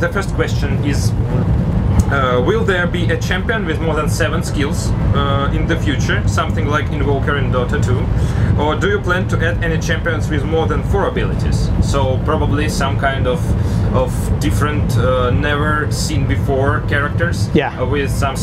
the first question is, will there be a champion with more than 7 skills in the future, something like Invoker in Dota 2? Or do you plan to add any champions with more than 4 abilities? So probably some kind of different, never seen before characters, yeah, with some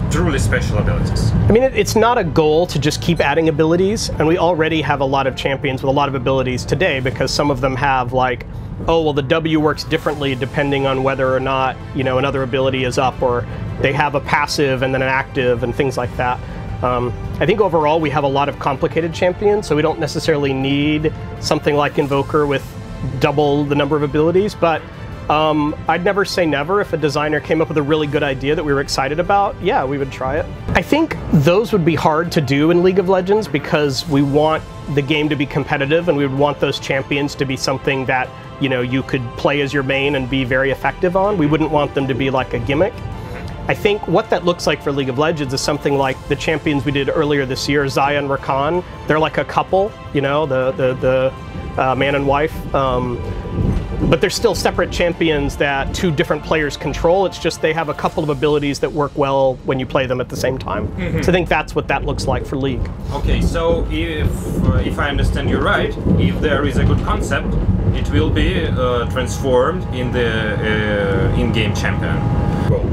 truly special abilities. I mean, it's not a goal to just keep adding abilities, and we already have a lot of champions with a lot of abilities today, because some of them have like, oh, well, the W works differently depending on whether or not, you know, another ability is up, or they have a passive and then an active and things like that. I think overall we have a lot of complicated champions, so we don't necessarily need something like Invoker with double the number of abilities, but I'd never say never. If a designer came up with a really good idea that we were excited about, yeah, we would try it. I think those would be hard to do in League of Legends because we want the game to be competitive, and we would want those champions to be something that, you know, you could play as your main and be very effective on. We wouldn't want them to be like a gimmick. I think what that looks like for League of Legends is something like the champions we did earlier this year, Xayah and Rakan. They're like a couple, you know, the man and wife. But they're still separate champions that 2 different players control. It's just they have a couple of abilities that work well when you play them at the same time. So I think that's what that looks like for League. Okay, so if I understand you right, if there is a good concept, it will be transformed in the in-game champion.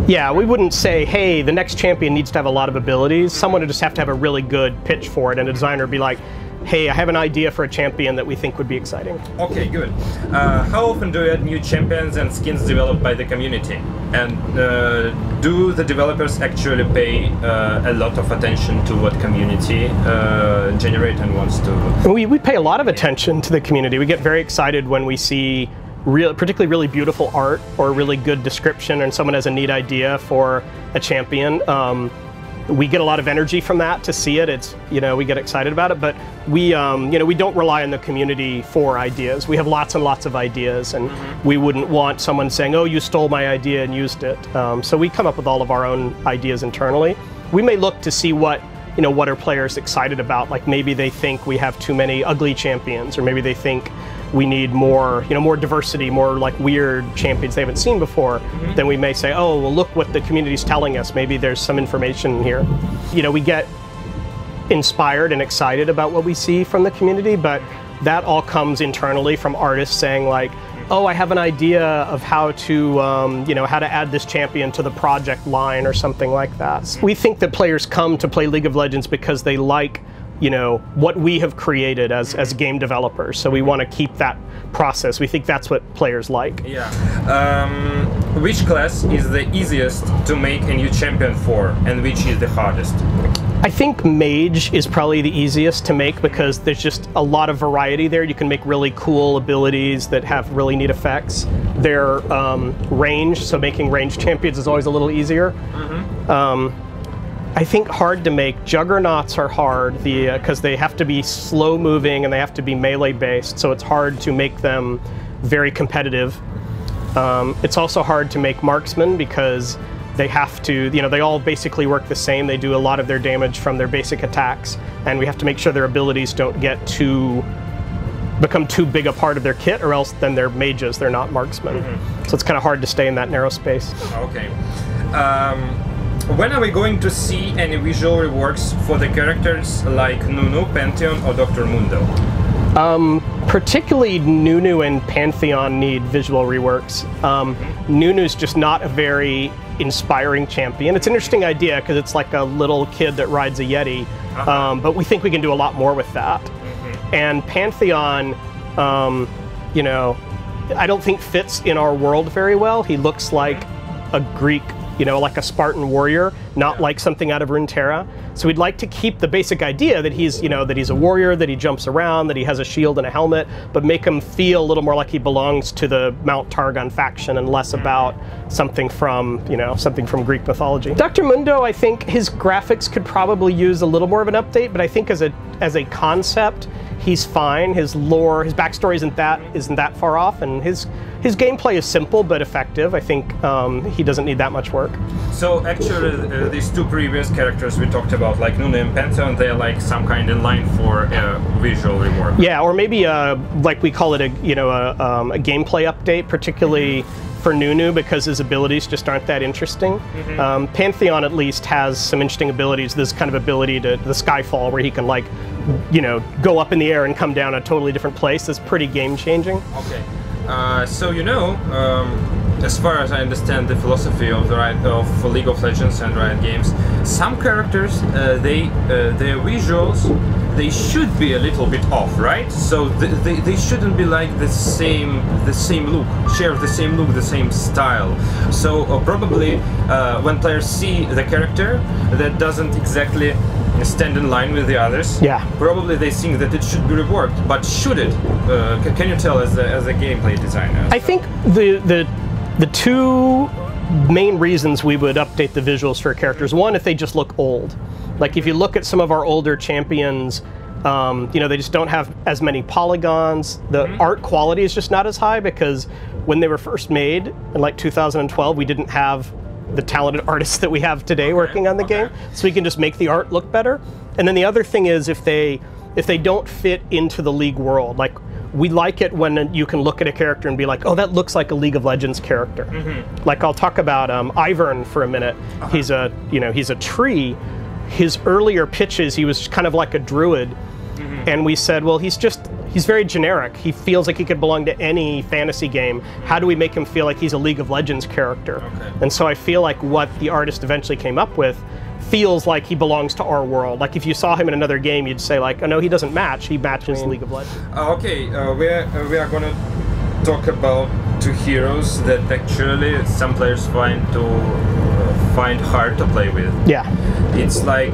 Yeah, we wouldn't say, hey, the next champion needs to have a lot of abilities. Someone would just have to have a really good pitch for it, and a designer would be like, hey, I have an idea for a champion that we think would be exciting. Okay, good. How often do you add new champions and skins developed by the community? And do the developers actually pay a lot of attention to what community generate and wants to? We pay a lot of attention to the community. We get very excited when we see particularly really beautiful art or a really good description, and someone has a neat idea for a champion. We get a lot of energy from that to see it. It's, you know, we get excited about it, but we, you know, we don't rely on the community for ideas. We have lots and lots of ideas, and we wouldn't want someone saying, oh, you stole my idea and used it. So we come up with all of our own ideas internally. We may look to see what, you know, what are players excited about. Like maybe they think we have too many ugly champions, or maybe they think we need more, you know, more diversity, more like weird champions they haven't seen before. Then we may say, oh, well, look what the community's telling us. Maybe there's some information here. You know, we get inspired and excited about what we see from the community, but that all comes internally from artists saying like, oh, I have an idea of how to, you know, how to add this champion to the project line or something like that. We think that players come to play League of Legends because they like, you know, what we have created as game developers. So we want to keep that process. We think that's what players like. Yeah. Which class is the easiest to make a new champion for, and which is the hardest? I think Mage is probably the easiest to make because there's just a lot of variety there. You can make really cool abilities that have really neat effects. They're range, so making ranged champions is always a little easier. I think hard to make. Juggernauts are hard because they have to be slow moving and they have to be melee based, so it's hard to make them very competitive. It's also hard to make marksmen because they have to, you know, they all basically work the same. They do a lot of their damage from their basic attacks, and we have to make sure their abilities don't become too big a part of their kit, or else then they're mages, they're not marksmen. So it's kind of hard to stay in that narrow space. Okay. When are we going to see any visual reworks for the characters like Nunu, Pantheon, or Dr. Mundo? Particularly Nunu and Pantheon need visual reworks. Nunu's just not a very inspiring champion. It's an interesting idea because it's like a little kid that rides a Yeti, but we think we can do a lot more with that. And Pantheon, you know, I don't think fits in our world very well. He looks like a Greek, you know, like a Spartan warrior, not like something out of Runeterra. So we'd like to keep the basic idea that he's, you know, that he's a warrior, that he jumps around, that he has a shield and a helmet, but make him feel a little more like he belongs to the Mount Targon faction and less about something from, you know, something from Greek mythology. Dr. Mundo, I think his graphics could probably use a little more of an update, but I think as a concept, he's fine. His lore, his backstory isn't that far off, and his gameplay is simple but effective. I think he doesn't need that much work. So actually, these 2 previous characters we talked about, like Nunu and Pantheon, they're like some kind in line for a visual rework. Yeah, or maybe like we call it a, you know, a gameplay update, particularly for Nunu because his abilities just aren't that interesting. Pantheon at least has some interesting abilities. This kind of ability to the Skyfall, where he can like, you know, go up in the air and come down a totally different place. That's pretty game changing. Okay, so you know, as far as I understand the philosophy of the League of Legends and Riot Games, some characters, their visuals, they should be a little bit off, right? So they shouldn't be like the same look, share the same look, the same style. So probably when players see the character that doesn't exactly stand in line with the others, probably they think that it should be reworked. But should it? Can you tell as a gameplay designer? I think the two main reasons we would update the visuals for characters, one, if they just look old. Like if you look at some of our older champions, you know, they just don't have as many polygons. The art quality is just not as high because when they were first made in like 2012, we didn't have the talented artists that we have today working on the game, so we can just make the art look better. And then the other thing is if they don't fit into the League world, like we like it when you can look at a character and be like, oh, that looks like a League of Legends character. Like I'll talk about Ivern for a minute. He's a, you know, he's a tree. His earlier pitches, he was kind of like a druid, and we said, well, he's very generic. He feels like he could belong to any fantasy game. How do we make him feel like he's a League of Legends character? And so I feel like what the artist eventually came up with feels like he belongs to our world. Like if you saw him in another game, you'd say like, oh no, he doesn't match. He matches League of Legends. Okay, we are gonna talk about two heroes that actually some players find hard to play with. Yeah. It's like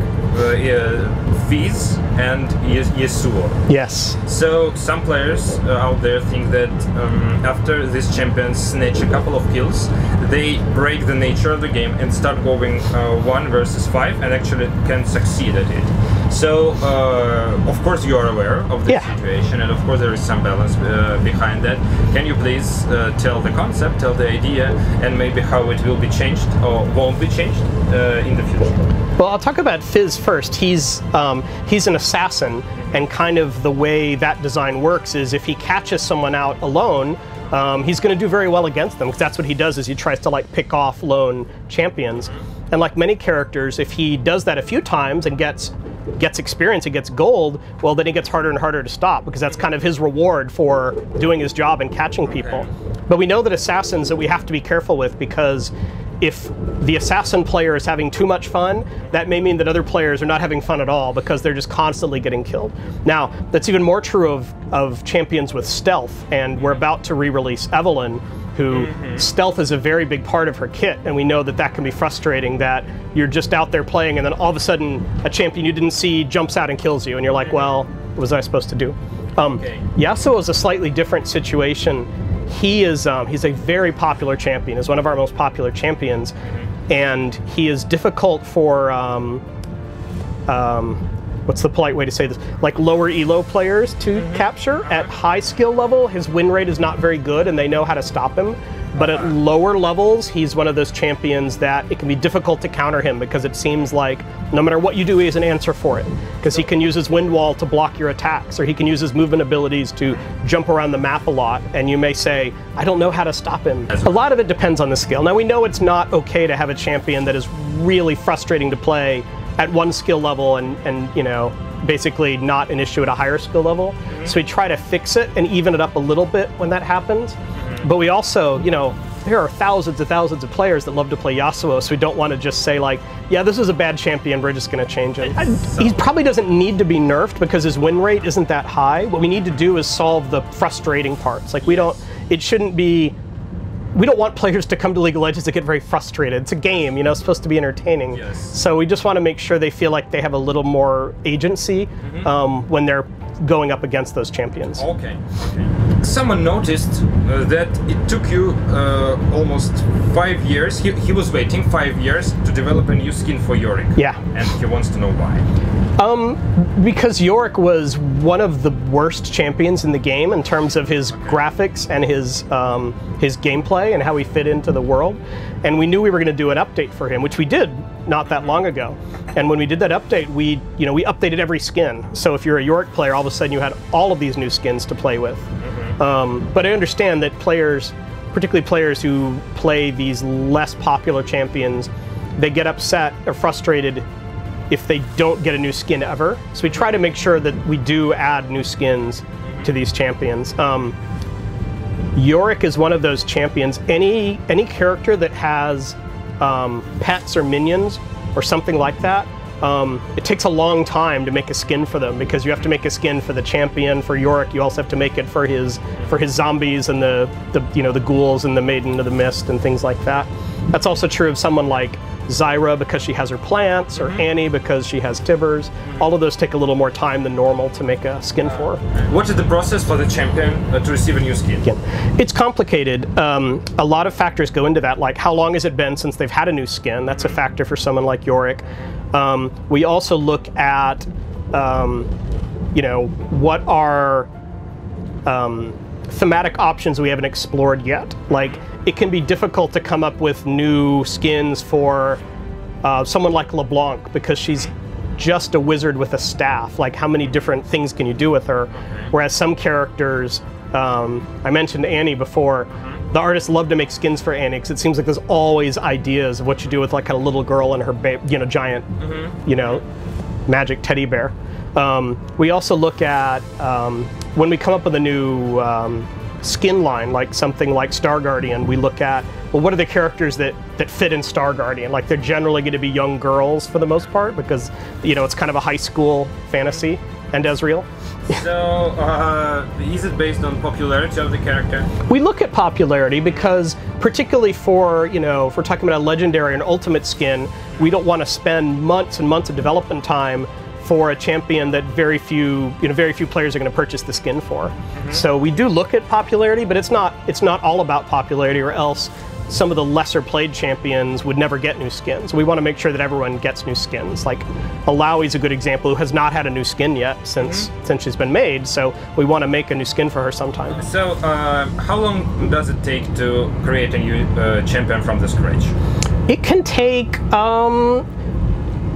Fizz and Yasuo. Yes. So some players out there think that after these champions snatch a couple of kills, they break the nature of the game and start going 1 versus 5 and actually can succeed at it. So of course you are aware of this situation, and of course there is some balance behind that. Can you please tell the concept, tell the idea, and maybe how it will be changed or won't be changed in the future? Well, I'll talk about Fizz first. He's an assassin, and kind of the way that design works is if he catches someone out alone, he's going to do very well against them, because that's what he does, is he tries to like pick off lone champions. And like many characters, if he does that a few times and gets experience and gets gold, well then it gets harder and harder to stop, because that's kind of his reward for doing his job and catching people. But we know that assassins that we have to be careful with, because if the assassin player is having too much fun, that may mean that other players are not having fun at all, because they're just constantly getting killed. Now, that's even more true of champions with stealth, and we're about to re-release Evelyn, who stealth is a very big part of her kit, and we know that that can be frustrating, that you're just out there playing and then all of a sudden a champion you didn't see jumps out and kills you, and you're like, well, what was I supposed to do? Yasuo is a slightly different situation. He's a very popular champion. He's one of our most popular champions, and he is difficult for what's the polite way to say this? Like lower elo players to capture. At high skill level, his win rate is not very good, and they know how to stop him. But at lower levels, he's one of those champions that it can be difficult to counter him, because it seems like no matter what you do, he has an answer for it. Because he can use his wind wall to block your attacks, or he can use his movement abilities to jump around the map a lot, and you may say, I don't know how to stop him. A lot of it depends on the skill. Now we know it's not okay to have a champion that is really frustrating to play at one skill level and you know, basically not an issue at a higher skill level. So we try to fix it and even it up a little bit when that happens. But we also, you know, there are thousands of players that love to play Yasuo, so we don't want to just say like, yeah, this is a bad champion, we're just going to change it. He probably doesn't need to be nerfed because his win rate isn't that high. What we need to do is solve the frustrating parts. Like we don't want players to come to League of Legends to get very frustrated. It's a game, you know, it's supposed to be entertaining. So we just want to make sure they feel like they have a little more agency when they're going up against those champions. Someone noticed that it took you almost 5 years. He was waiting 5 years to develop a new skin for Yorick. Yeah. And he wants to know why. Because Yorick was one of the worst champions in the game in terms of his graphics and his gameplay and how he fit into the world. And we knew we were going to do an update for him, which we did not that long ago. And when we did that update, we updated every skin. So if you're a Yorick player, all of a sudden you had all of these new skins to play with. But I understand that players particularly players who play these less popular champions, they get upset or frustrated if they don't get a new skin ever. So we try to make sure that we do add new skins to these champions. Yorick is one of those champions. Any character that has pets or minions or something like that, it takes a long time to make a skin for them, because you have to make a skin for the champion. For Yorick, you also have to make it for his zombies and the ghouls and the Maiden of the Mist and things like that. That's also true of someone like Zyra, because she has her plants, or Annie because she has Tibbers. All of those take a little more time than normal to make a skin for. What is the process for the champion to receive a new skin? It's complicated. A lot of factors go into that, like how long has it been since they've had a new skin? That's a factor for someone like Yorick. We also look at, what are thematic options we haven't explored yet. Like, it can be difficult to come up with new skins for someone like LeBlanc, because she's just a wizard with a staff. Like, how many different things can you do with her? Whereas some characters, I mentioned Annie before, the artists love to make skins for Annie because it seems like there's always ideas of what you do with like a little girl and her giant, magic teddy bear. We also look at, when we come up with a new skin line, like something like Star Guardian, we look at, well, what are the characters that fit in Star Guardian? Like, they're generally going to be young girls for the most part, because, it's kind of a high school fantasy, and Ezreal. So, is it based on popularity of the character? We look at popularity because, particularly for, if we're talking about a legendary and ultimate skin, we don't want to spend months and months of development time for a champion that very few players are going to purchase the skin for. So we do look at popularity, but it's not all about popularity, or else some of the lesser played champions would never get new skins. We want to make sure that everyone gets new skins. Like, Alawi's a good example, who has not had a new skin yet since she's been made, so we want to make a new skin for her sometime. So how long does it take to create a new champion from the scratch? It can take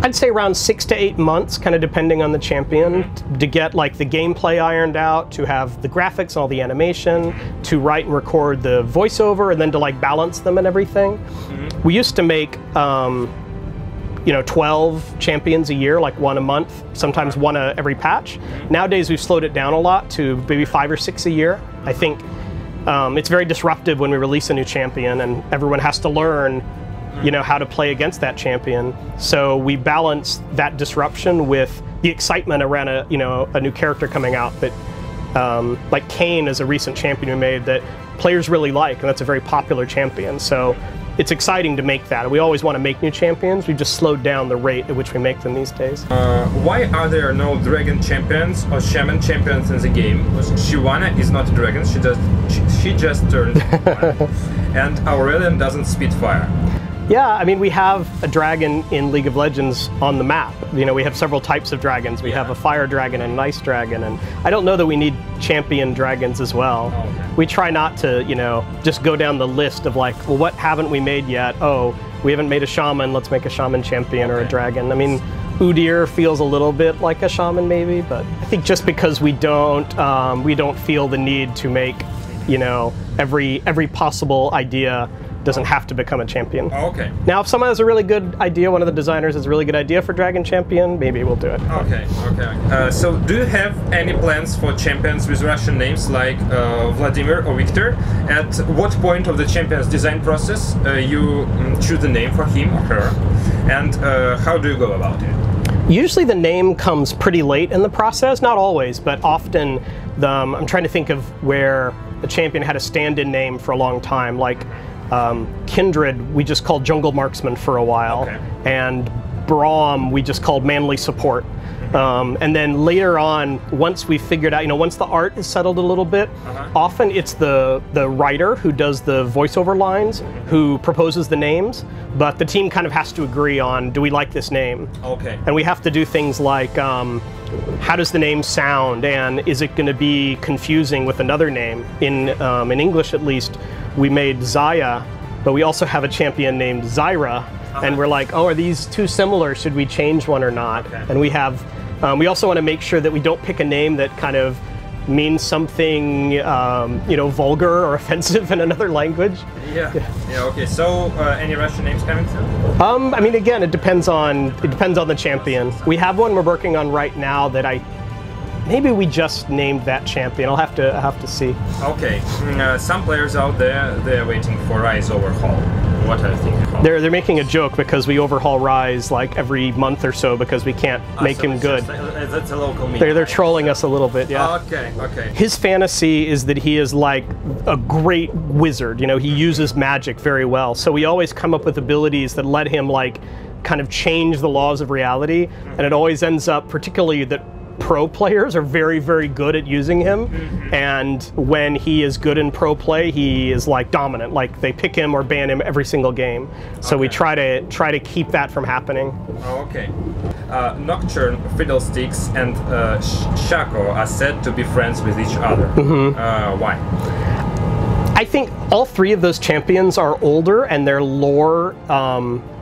I'd say around 6 to 8 months, kind of depending on the champion, to get like the gameplay ironed out, to have the graphics and all the animation, to write and record the voiceover, and then to like balance them and everything. We used to make 12 champions a year, like one a month, sometimes one every patch. Nowadays we've slowed it down a lot to maybe 5 or 6 a year. I think it's very disruptive when we release a new champion and everyone has to learn how to play against that champion. So we balance that disruption with the excitement around a new character coming out that, like Kayn is a recent champion we made that players really like, and that's a very popular champion. So it's exciting to make that. We always want to make new champions. We've just slowed down the rate at which we make them these days. Why are there no dragon champions or shaman champions in the game? Shyvana is not a dragon, she just turned one. And Aurelion doesn't spit fire. Yeah, I mean, we have a dragon in League of Legends on the map. We have several types of dragons. We have a fire dragon and an ice dragon, and I don't know that we need champion dragons as well. Oh, okay. We try not to, just go down the list of like, well, what haven't we made yet? Oh, we haven't made a shaman, let's make a shaman champion or a dragon. I mean, Udyr feels a little bit like a shaman maybe, but I think just because we don't feel the need to make, every possible idea doesn't have to become a champion. Oh, okay. Now, if someone has a really good idea, one of the designers has a really good idea for Dragon Champion, maybe we'll do it. Okay, okay. So do you have any plans for champions with Russian names like Vladimir or Victor? At what point of the champion's design process you choose the name for him or her? And how do you go about it? Usually the name comes pretty late in the process, not always, but often I'm trying to think of where a champion had a stand-in name for a long time, like Kindred, we just called Jungle Marksman for a while, and Braum, we just called Manly Support. And then later on, once we figured out, once the art is settled a little bit, often it's the writer who does the voiceover lines who proposes the names, but the team kind of has to agree on, do we like this name? Okay. And we have to do things like, how does the name sound, and is it going to be confusing with another name? In English, at least, we made Zaya, but we also have a champion named Zyra, and we're like, oh, are these too similar? Should we change one or not? And we have, we also want to make sure that we don't pick a name that kind of means something, you know, vulgar or offensive in another language. Yeah. Okay. So, any Russian names coming through? I mean, again, it depends on the champion. We have one we're working on right now that maybe we just named that champion. I'll have to see. Okay. Some players out there, they're waiting for Rise overhaul. What are you thinking? They're making a joke because we overhaul Rise like every month or so because we can't make him good. That's a local meme. They're trolling us a little bit, yeah. Okay. His fantasy is that he is like a great wizard. You know, he uses magic very well. So we always come up with abilities that let him like kind of change the laws of reality, and it always ends up, particularly that pro players are very, very good at using him, and when he is good in pro play, he is like dominant. Like they pick him or ban him every single game. So we try to keep that from happening. Okay. Nocturne, Fiddlesticks, and Shaco are said to be friends with each other. Why? I think all three of those champions are older, and their lore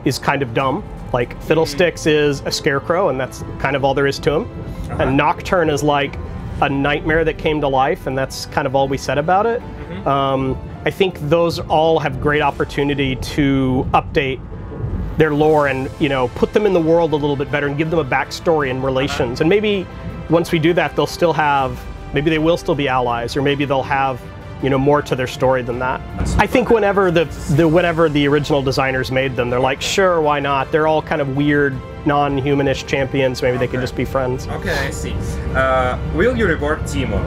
is kind of dumb. Like Fiddlesticks is a scarecrow, and that's kind of all there is to him. And Nocturne is like a nightmare that came to life, and that's kind of all we said about it. I think those all have great opportunity to update their lore and, you know, put them in the world a little bit better and give them a backstory and relations. And maybe once we do that, they'll still have, maybe they will still be allies, or maybe they'll have, you know, more to their story than that. I think whenever the original designers made them, they're like, sure, why not? They're all kind of weird, non-humanish champions. Maybe they could just be friends. Okay, I see. Will you reward Timo?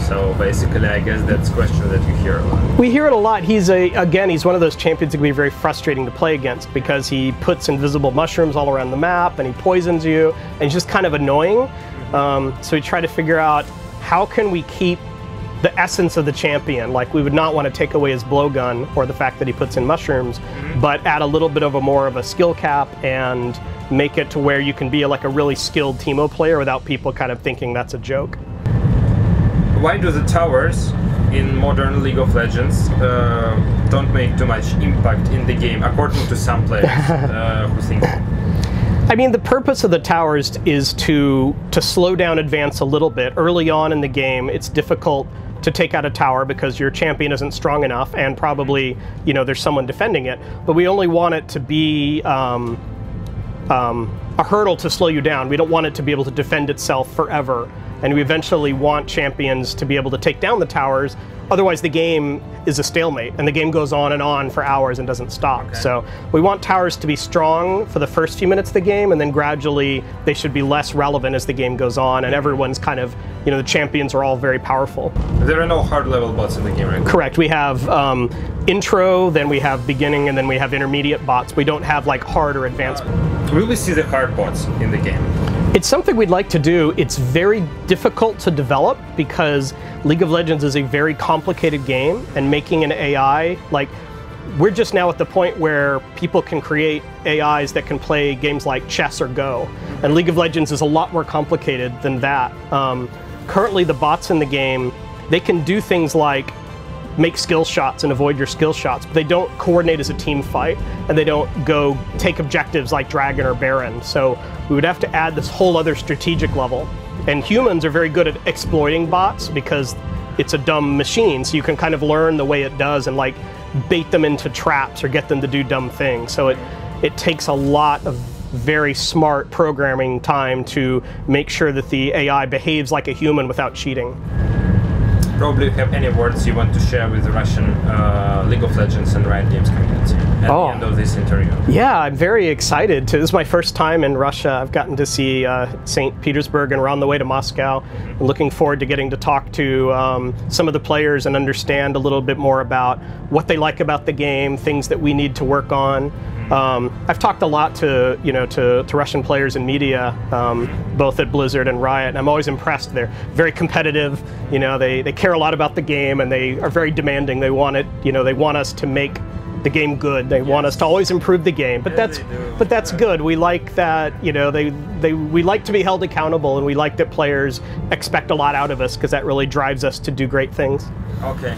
So basically, I guess that's a question that you hear a lot. We hear it a lot. He's one of those champions that can be very frustrating to play against because he puts invisible mushrooms all around the map and he poisons you, and he's just kind of annoying. So we try to figure out how can we keep the essence of the champion. Like, we would not want to take away his blowgun or the fact that he puts in mushrooms, but add a little bit of more of a skill cap and make it to where you can be like a really skilled Teemo player without people kind of thinking that's a joke. Why do the towers in modern League of Legends don't make too much impact in the game, according to some players who think so? I mean, the purpose of the towers is to slow down advance a little bit. Early on in the game, it's difficult to take out a tower because your champion isn't strong enough, and probably, you know, there's someone defending it. But we only want it to be a hurdle to slow you down. We don't want it to be able to defend itself forever. And we eventually want champions to be able to take down the towers. Otherwise, the game is a stalemate, and the game goes on for hours and doesn't stop. Okay. So we want towers to be strong for the first few minutes of the game, and then gradually they should be less relevant as the game goes on, and everyone's kind of, you know, the champions are all very powerful. There are no hard level bots in the game, right? Correct. We have intro, then we have beginning, and then we have intermediate bots. We don't have like hard or advanced. Will we see the hard bots in the game? It's something we'd like to do. It's very difficult to develop because League of Legends is a very complicated game, and making an AI, like, we're just now at the point where people can create AIs that can play games like chess or Go, and League of Legends is a lot more complicated than that. Currently, the bots in the game, they can do things like make skill shots and avoid your skill shots, but they don't coordinate as a team fight, and they don't go take objectives like Dragon or Baron. So we would have to add this whole other strategic level. And humans are very good at exploiting bots because it's a dumb machine, so you can kind of learn the way it does and like bait them into traps or get them to do dumb things. So it takes a lot of very smart programming time to make sure that the AI behaves like a human without cheating. Probably have any words you want to share with the Russian League of Legends and Riot Games community at the end of this interview? Yeah, I'm very excited. This is my first time in Russia. I've gotten to see St. Petersburg, and we're on the way to Moscow. I'm looking forward to getting to talk to some of the players and understand a little bit more about what they like about the game, things that we need to work on. I've talked a lot to Russian players in media, both at Blizzard and Riot, and I'm always impressed. They're very competitive. You know, they care a lot about the game, and they are very demanding. They want it. You know, they want us to make the game good. They want us to always improve the game. But that's good. We like that. You know, we like to be held accountable, and we like that players expect a lot out of us because that really drives us to do great things. Okay.